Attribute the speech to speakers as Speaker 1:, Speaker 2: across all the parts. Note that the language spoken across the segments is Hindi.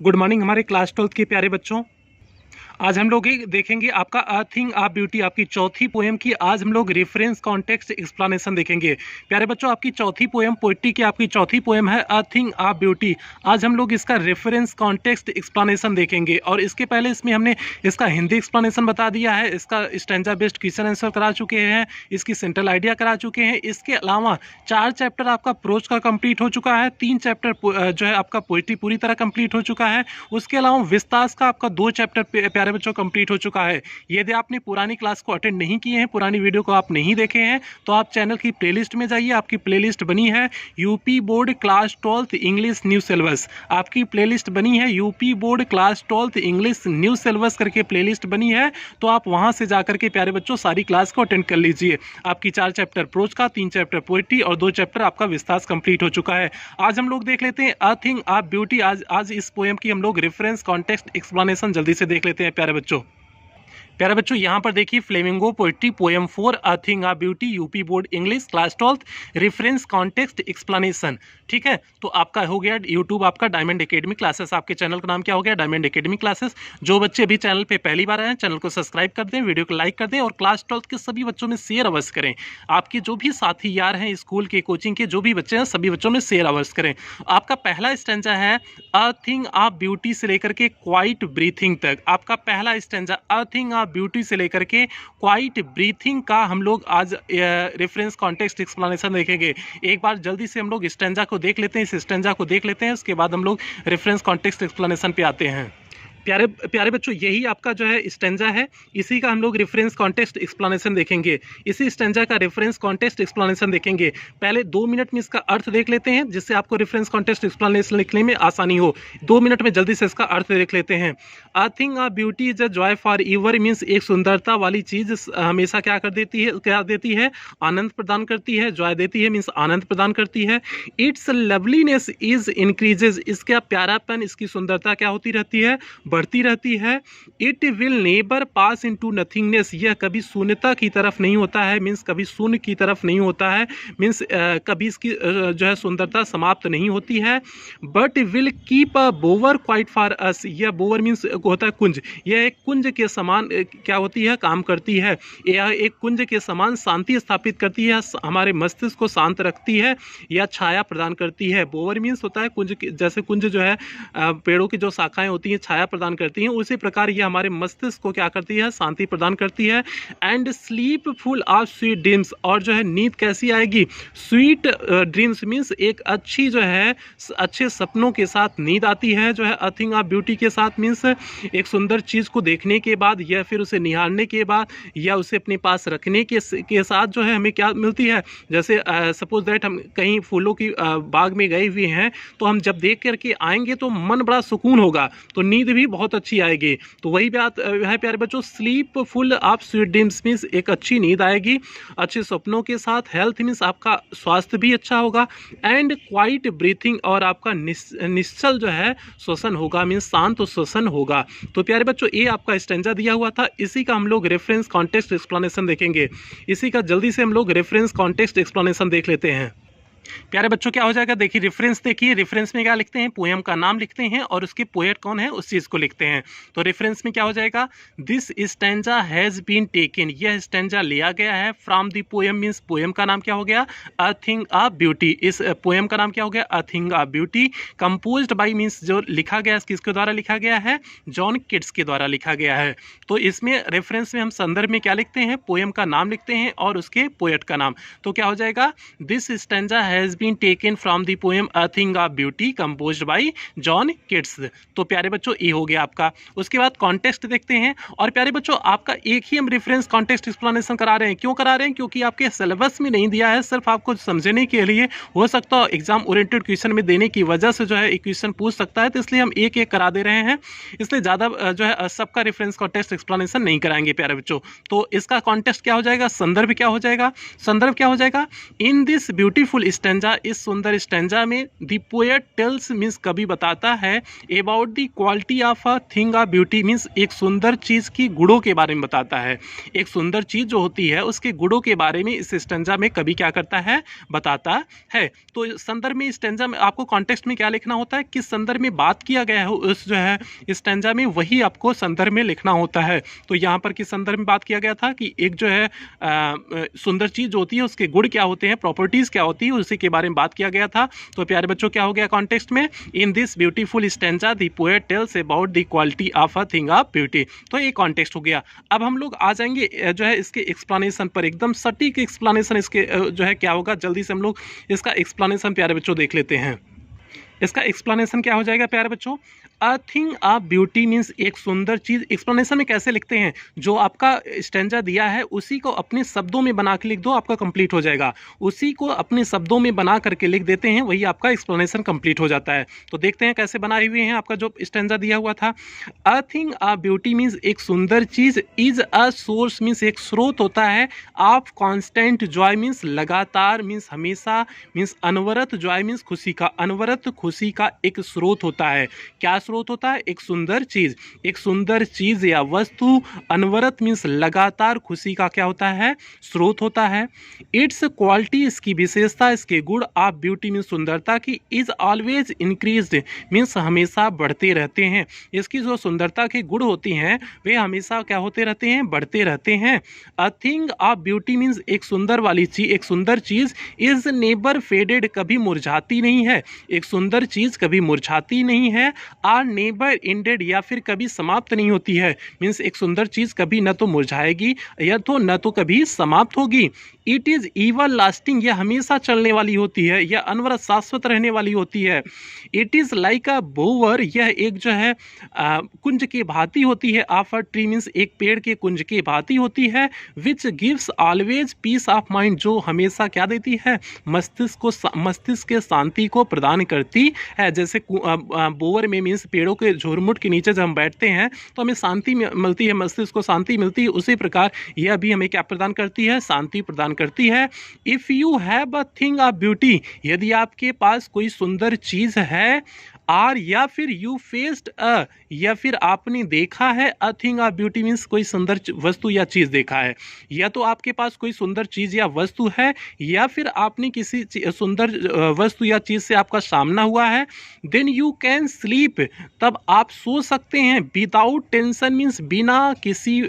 Speaker 1: गुड मॉर्निंग हमारे क्लास 12th के प्यारे बच्चों। आज हम लोग देखेंगे आपका अ थिंग ऑफ ब्यूटी, आपकी चौथी पोएम की आज हम लोग रेफरेंस कॉन्टेक्स्ट एक्सप्लेनेशन देखेंगे। प्यारे बच्चों, आपकी चौथी पोएम पोइट्री की आपकी चौथी पोएम है अ थिंग ऑफ ब्यूटी। आज हम लोग इसका रेफरेंस कॉन्टेक्स्ट एक्सप्लेनेशन देखेंगे और इसके पहले इसमें हमने इसका हिंदी एक्सप्लेनेशन बता दिया है, इसका स्टैंजा बेस्ड क्वेश्चन आंसर करा चुके हैं, इसकी सेंट्रल आइडिया करा चुके हैं। इसके अलावा 4 चैप्टर आपका प्रोज का कंप्लीट हो चुका है, 3 चैप्टर जो है आपका पोइट्री पूरी तरह कंप्लीट हो चुका है। उसके अलावा विस्तास का आपका 2 चैप्टर प्यारे बच्चों कंप्लीट हो चुका है। यदि आपने पुरानी क्लास को अटेंड नहीं किए हैं, पुरानी वीडियो को आप नहीं देखे हैं, तो आप चैनल की प्लेलिस्ट में जाइए। आपकी प्लेलिस्ट बनी है UP board class 12th English new syllabus. आपकी प्लेलिस्ट बनी है UP board class 12th English new syllabus करके प्लेलिस्ट बनी है, तो आप वहां से जाकर के प्यारे बच्चों सारी क्लास को अटेंड कर लीजिए। आपकी 4 चैप्टर प्रोज का, 3 चैप्टर पोइट्री और 2 चैप्टर आपका विस्तास कंप्लीट हो चुका है। आज हम लोग देख लेते हैं अ थिंग ऑफ ब्यूटी। आज इस पोएम की हम लोग रेफरेंस कॉन्टेक्स्ट एक्सप्लेनेशन जल्दी से देख लेते हैं प्यारे बच्चों। प्यारे बच्चों, यहाँ पर देखिए flamingo poetry poem 4 a thing of beauty UP board English class 12th reference context explanation. ठीक है, तो आपका हो गया यूट्यूब आपका डायमंड एकेडमी क्लासेस। आपके चैनल का नाम क्या हो गया? Diamond academy classes. जो बच्चे अभी चैनल पे पहली बार आए हैं, चैनल को सब्सक्राइब कर दें, वीडियो को लाइक कर दें और क्लास 12th के सभी बच्चों में शेयर अवश्य करें। आपके जो भी साथी यार हैं, स्कूल के कोचिंग के जो भी बच्चे हैं, सभी बच्चों में शेयर अवश्य करें। आपका पहला स्टैंजा है अ थिंग ऑफ ब्यूटी से लेकर के क्वाइट ब्रीथिंग तक। आपका पहला stanza a thing of beauty से लेकर के क्वाइट ब्रीथिंग का हम लोग आज रेफरेंस कॉन्टेक्स्ट एक्सप्लेनेशन देखेंगे। एक बार जल्दी से हम लोग स्टैंजा को देख लेते हैं, इस स्टैंजा को देख लेते हैं, उसके बाद हम लोग रेफरेंस कॉन्टेक्स्ट एक्सप्लेनेशन पे आते हैं। प्यारे प्यारे बच्चों, यही आपका जो है स्टैंजा है, इसी का हम लोग रेफरेंस कॉन्टेक्स्ट एक्सप्लेनेशन देखेंगे। इसी स्टैंजा का रेफरेंस कॉन्टेक्स्ट एक्सप्लेनेशन देखेंगे। पहले 2 मिनट में इसका अर्थ देख लेते हैं, जिससे आपको रेफरेंस कॉन्टेक्स्ट एक्सप्लेनेशन लिखने में आसानी हो। 2 मिनट में जल्दी से इसका अर्थ देख लेते हैं। अ thing of beauty is a joy for ever means एक सुंदरता वाली चीज हमेशा क्या देती है? आनंद प्रदान करती है। जॉय देती है मीन्स आनंद प्रदान करती है। इट्स लवलीनेस इज इंक्रीजेज, इसका प्यारापन, इसकी सुंदरता क्या होती रहती है? बढ़ती रहती है। It will neighbour pass into nothingness, यह कभी शून्यता की तरफ नहीं होता है, मीन्स कभी शून्य की तरफ नहीं होता है, मीन्स कभी इसकी जो है सुंदरता समाप्त नहीं होती है। But will keep a बोवर quiet for us, यह बोवर मीन्स होता है कुंज, यह एक कुंज के समान क्या होती है? काम करती है। यह एक कुंज के समान शांति स्थापित करती है, हमारे मस्तिष्क को शांत रखती है या छाया प्रदान करती है। बोवर मीन्स होता है कुंज, जैसे कुंज जो है पेड़ों की जो शाखाएं होती हैं छाया प्रदान करती हैं, उसी प्रकार ये हमारे मस्तिष्क को क्या करती है? शांति प्रदान करती है। And sleep full of sweet dreams, और जो है नींद कैसी आएगी? स्वीट ड्रीम्स मीन्स एक अच्छी जो है अच्छे सपनों के साथ नींद आती है जो है अ थिंग ऑफ ब्यूटी के साथ। मीन्स एक सुंदर चीज को देखने के बाद या फिर उसे निहारने के बाद या उसे अपने पास रखने के साथ जो है हमें क्या मिलती है? जैसे सपोज दैट हम कहीं फूलों की बाग में गए हुए हैं, तो हम जब देख करके आएंगे तो मन बड़ा सुकून होगा, तो नींद भी बहुत अच्छी आएगी। तो वही बात है प्यारे बच्चों, sleep full of sweet dreams means एक अच्छी नींद आएगी अच्छे सपनों के साथ। हेल्थ मीन्स आपका स्वास्थ्य भी अच्छा होगा। एंड क्वाइट ब्रीथिंग, और आपका निश्चल जो है श्वसन होगा, मीन्स शांत श्वसन होगा। तो प्यारे बच्चों, ये आपका स्टैंजा दिया हुआ था, इसी का हम लोग रेफरेंस कॉन्टेक्स्ट एक्सप्लेनेशन देखेंगे। इसी का जल्दी से हम लोग रेफरेंस कॉन्टेक्स्ट एक्सप्लेनेशन देख लेते हैं। प्यारे बच्चों, क्या हो जाएगा? देखिए रेफरेंस, देखिए रेफरेंस में क्या लिखते हैं? पोएम का नाम लिखते हैं और उसके पोएट कौन है उस चीज को लिखते हैं। तो रेफरेंस में क्या हो जाएगा? This stanza has been taken, यह स्टैंजा लिया गया है from the poem, means poem का नाम क्या हो गया? A thing of beauty. इस पोएम का नाम क्या हो गया? A thing of beauty. Composed by means जो लिखा गया किसके द्वारा लिखा गया है? जॉन किट्स के द्वारा लिखा गया है। तो इसमें रेफरेंस में हम संदर्भ में क्या लिखते हैं? पोएम का नाम लिखते हैं और उसके पोएट का नाम। तो क्या हो जाएगा? This stanza has been taken from the poem A Thing of Beauty composed by John Keats। तो प्यारे बच्चों, ये हो गया आपका। उसके बाद कॉन्टेक्स्ट देखते हैं। और प्यारे बच्चों, आपका एक ही हम रेफरेंस कॉन्टेक्स्ट एक्सप्लेनेशन करा रहे हैं। क्यों करा रहे हैं? क्योंकि आपके सिलेबस में नहीं दिया है, सिर्फ आपको समझने के लिए। हो सकता है एग्जाम ओरिएंटेड क्वेश्चन में देने की वजह से जो है एक क्वेश्चन पूछ सकता है, तो इसलिए हम एक एक करा दे रहे हैं। इसलिए ज़्यादा जो है सबका रेफरेंस कॉन्टेक्स्ट एक्सप्लेनेशन नहीं कराएंगे प्यारे बच्चों। तो इसका कॉन्टेक्स्ट क्या हो जाएगा? संदर्भ क्या हो जाएगा? संदर्भ क्या हो जाएगा? इन दिस ब्यूटीफुल स्टेंजा, इस सुंदर स्टेंजा में द पोएट टेल्स मीन्स कवि बताता है about the quality of a thing of beauty means एक सुंदर चीज़ की गुणों के बारे में बताता है। एक सुंदर चीज़ जो होती है उसके गुणों के बारे में इस स्टेंजा में कवि क्या करता है, बताता है। तो संदर्भ में स्टेंजा में आपको कॉन्टेक्स्ट में क्या लिखना होता है, किस संदर्भ में बात किया गया है उस जो है स्टेंजा में, वही आपको संदर्भ में लिखना होता है। तो यहाँ पर किस संदर्भ में बात किया गया था कि एक जो है सुंदर चीज़ होती है उसके गुण क्या होते हैं, प्रॉपर्टीज़ क्या होती है, उसी के बारे में बात किया गया था। तो प्यारे बच्चों क्या हो गया कॉन्टेक्स्ट में, in this beautiful stanza the poet tells about the quality of a thing of beauty. तो ये कॉन्टेक्स्ट हो गया। अब हम लोग आ जाएंगे जो है इसके एक्सप्लेनेशन पर, एकदम सटीक एक्सप्लेनेशन इसके जो है क्या होगा, जल्दी से हम लोग इसका एक्सप्लेनेशन प्यारे बच्चों देख लेते हैं। इसका एक्सप्लेनेशन क्या हो जाएगा प्यारे बच्चों, अ थिंग ऑफ ब्यूटी मीन्स एक सुंदर चीज़। एक्सप्लेनेशन में कैसे लिखते हैं, जो आपका स्टेंजा दिया है उसी को अपने शब्दों में बना के लिख दो, आपका कंप्लीट हो जाएगा। उसी को अपने शब्दों में बना करके लिख देते हैं, वही आपका एक्सप्लेनेशन कंप्लीट हो जाता है। तो देखते हैं कैसे बनाए हुए हैं आपका जो स्टेंजा दिया हुआ था। अ थिंग ऑफ ब्यूटी मीन्स एक सुंदर चीज़, इज अ सोर्स मीन्स एक स्रोत होता है, ऑफ कॉन्स्टेंट जॉय मीन्स लगातार मीन्स हमेशा, मीन्स अनवरत जॉय मीन्स खुशी का, अनवरत खुशी का एक स्रोत होता है। क्या स्रोत होता है, एक सुंदर चीज। एक सुंदर चीज या वस्तु अनवरत मीन्स लगातार खुशी का क्या होता है, स्रोत होता है। इट्स क्वालिटी इसकी विशेषता, इसके गुण, ऑफ ब्यूटी मीन्स सुंदरता की, इज ऑलवेज इंक्रीज्ड मीन्स हमेशा बढ़ते रहते हैं। इसकी जो सुंदरता के गुण होती हैं वे हमेशा क्या होते रहते हैं, बढ़ते रहते हैं। अ थिंग ऑफ ब्यूटी मीन्स एक सुंदर वाली चीज, एक सुंदर चीज इज नेवर फेडेड कभी मुरझाती नहीं है। एक सुंदर चीज कभी मुरझाती नहीं है। आर नेवर एंडेड या फिर कभी समाप्त नहीं होती है। मीन्स एक सुंदर चीज कभी न तो मुरझाएगी या तो न तो कभी समाप्त होगी। इट इज एवर लास्टिंग, यह हमेशा चलने वाली होती है, यह अनवरत शाश्वत रहने वाली होती है। इट इज लाइक अ बोवर, यह एक जो है कुंज की भांति होती है। ऑफ अ ट्री मीन्स एक पेड़ के कुंज की भांति होती है। Which gives always peace of mind, जो हमेशा क्या देती है, मस्तिष्क के शांति को प्रदान करती है। जैसे बोवर में मीन्स पेड़ों के झुरमुट के नीचे जब हम बैठते हैं तो हमें शांति मिलती है, मस्तिष्क को शांति मिलती है, उसी प्रकार यह भी हमें क्या प्रदान करती है, शांति प्रदान करती है। If you have a thing of beauty, यदि आपके पास कोई सुंदर चीज है, आर या फिर यू फेस्ड अ, या फिर आपने देखा है, अ थिंग ऑफ ब्यूटी मीन्स कोई सुंदर वस्तु या चीज देखा है, या तो आपके पास कोई सुंदर चीज या वस्तु है, या फिर आपने किसी सुंदर वस्तु या चीज से आपका सामना हुआ है, देन यू कैन स्लीप, तब आप सो सकते हैं। विदाउट टेंशन मीन्स बिना किसी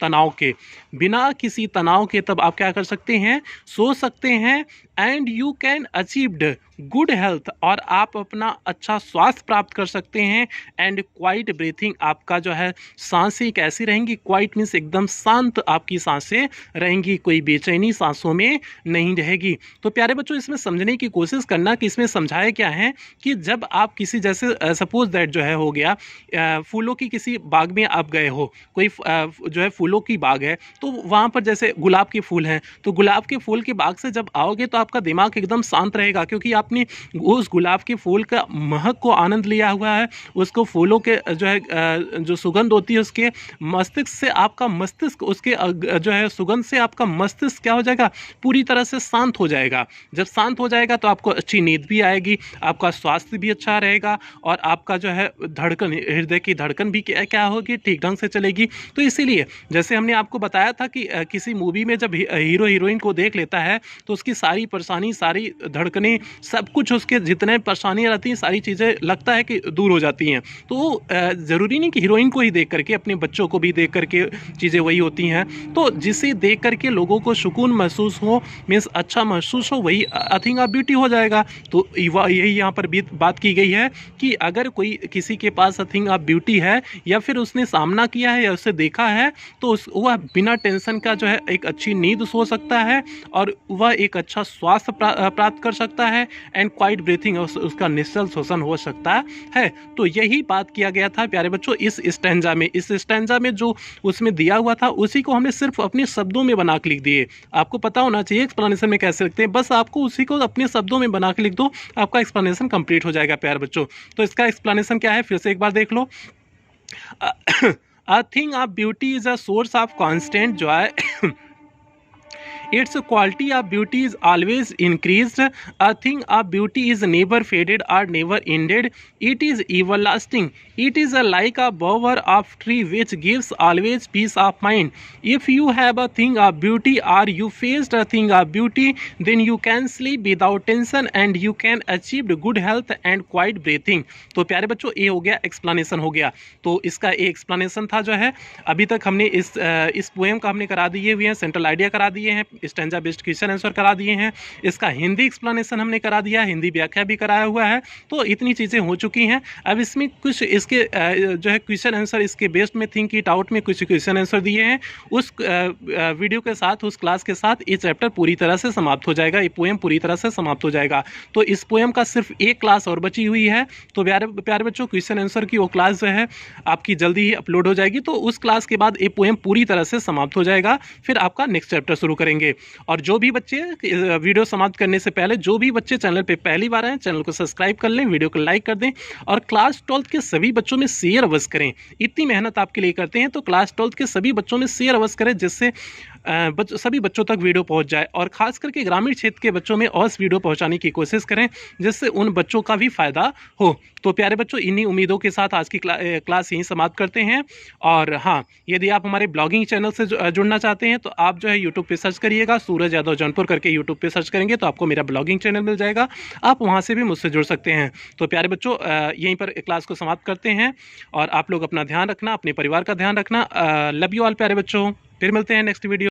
Speaker 1: तनाव के, बिना किसी तनाव के तब आप क्या कर सकते हैं, सो सकते हैं। And you can achieved good health, और आप अपना अच्छा स्वास्थ्य प्राप्त कर सकते हैं। एंड क्वाइट ब्रीथिंग, आपका जो है सांसें कैसी रहेंगी, क्वाइट मीन्स एकदम शांत आपकी सांसें रहेंगी, कोई बेचैनी सांसों में नहीं रहेगी। तो प्यारे बच्चों इसमें समझने की कोशिश करना कि इसमें समझाया क्या है कि जब आप किसी जैसे सपोज दैट जो है हो गया फूलों की किसी बाग में आप गए हो, कोई जो है फूलों की बाग है, तो वहाँ पर जैसे गुलाब के फूल हैं, तो गुलाब के फूल के बाग से जब आओगे तो आपका दिमाग एकदम शांत रहेगा, क्योंकि आपने उस गुलाब के फूल का महक को आनंद लिया हुआ है। उसको फूलों के जो है जो सुगंध होती है उसके मस्तिष्क से आपका मस्तिष्क, उसके जो है सुगंध से आपका मस्तिष्क क्या हो जाएगा, पूरी तरह से शांत हो जाएगा। जब शांत हो जाएगा तो आपको अच्छी नींद भी आएगी, आपका स्वास्थ्य भी अच्छा रहेगा, और आपका जो है धड़कन, हृदय की धड़कन भी क्या होगी, ठीक ढंग से चलेगी। तो इसीलिए जैसे हमने आपको बताया था कि किसी मूवी में जब हीरो हीरोइन को देख लेता है तो उसकी सारी परेशानी, सारी धड़कनें, सब कुछ उसके जितने परेशानियां रहती हैं सारी चीज़ें लगता है कि दूर हो जाती हैं। तो ज़रूरी नहीं कि हीरोइन को ही देख करके, अपने बच्चों को भी देख करके चीज़ें वही होती हैं। तो जिसे देख करके लोगों को सुकून महसूस हो, मीन्स अच्छा महसूस हो, वही आई थिंक ऑफ ब्यूटी हो जाएगा। तो यही यहाँ पर भी बात की गई है कि अगर कोई किसी के पास आई थिंक ऑफ ब्यूटी है, या फिर उसने सामना किया है या उसे देखा है, तो वह बिना टेंशन का जो है एक अच्छी नींद सो सकता है, और वह एक अच्छा स्वास्थ्य प्राप्त कर सकता है। एंड क्वाइट ब्रीथिंग, उसका निश्चल श्वसन हो सकता है। तो यही बात किया गया था प्यारे बच्चों इस स्टैंजा में। इस स्टैंजा में जो उसमें दिया हुआ था उसी को हमने सिर्फ अपने शब्दों में बना के लिख दिए। आपको पता होना चाहिए एक्सप्लेनेशन में कैसे लिखते हैं, बस आपको उसी को अपने शब्दों में बना के लिख दो, आपका एक्सप्लेनेशन कंप्लीट हो जाएगा प्यारे बच्चों। तो इसका एक्सप्लेनेशन क्या है, फिर से एक बार देख लो। A thing of beauty is a source of constant joy Its quality of beauty is always increased. A thing of beauty is never faded or never ended. It is everlasting. It is like a bower of tree which gives always peace of mind. If you have a thing of beauty or you faced a thing of beauty, then you can sleep without tension and you can achieve good health and quiet breathing. तो प्यारे बच्चों, ये हो गया एक्सप्लेनेशन हो गया। तो इसका ये एक्सप्लेनेशन था जो है। अभी तक हमने इस पोएम का हमने करा दिए हुए हैं, सेंट्रल आइडिया करा दिए हैं, स्टैंजा बेस्ड क्वेश्चन आंसर करा दिए हैं, इसका हिंदी एक्सप्लेनेशन हमने करा दिया, हिंदी व्याख्या भी कराया हुआ है। तो इतनी चीज़ें हो चुकी हैं। अब इसमें कुछ इसके जो है क्वेश्चन आंसर इसके बेस्ड में थिंक इट आउट में कुछ क्वेश्चन आंसर दिए हैं। उस वीडियो के साथ, उस क्लास के साथ ये चैप्टर पूरी तरह से समाप्त हो जाएगा, ये पोएम पूरी तरह से समाप्त हो जाएगा। तो इस पोएम का सिर्फ एक क्लास और बची हुई है। तो प्यारे बच्चों, क्वेश्चन आंसर की वो क्लास जो है आपकी जल्दी ही अपलोड हो जाएगी। तो उस क्लास के बाद ये पोएम पूरी तरह से समाप्त हो जाएगा, फिर आपका नेक्स्ट चैप्टर शुरू करेंगे। और जो भी बच्चे वीडियो समाप्त करने से पहले, जो भी बच्चे चैनल पे पहली बार आए, चैनल को सब्सक्राइब कर लें, वीडियो को लाइक कर दें और क्लास 12th के सभी बच्चों में शेयर अवश्य करें। इतनी मेहनत आपके लिए करते हैं, तो क्लास 12th के सभी बच्चों में शेयर अवश्य करें, जिससे सभी बच्चों तक वीडियो पहुंच जाए। और खास करके ग्रामीण क्षेत्र के बच्चों में और वीडियो पहुंचाने की कोशिश करें, जिससे उन बच्चों का भी फायदा हो। तो प्यारे बच्चों, इन्हीं उम्मीदों के साथ आज की क्लास यहीं समाप्त करते हैं। और हाँ, यदि आप हमारे ब्लॉगिंग चैनल से जुड़ना चाहते हैं, तो आप जो है यूट्यूब पे सर्च करिएगा, सूरज यादव जौनपुर करके यूट्यूब पे सर्च करेंगे तो आपको मेरा ब्लॉगिंग चैनल मिल जाएगा, आप वहाँ से भी मुझसे जुड़ सकते हैं। तो प्यारे बच्चों, यहीं पर क्लास को समाप्त करते हैं और आप लोग अपना ध्यान रखना, अपने परिवार का ध्यान रखना। लव यू ऑल प्यारे बच्चों, फिर मिलते हैं नेक्स्ट वीडियो।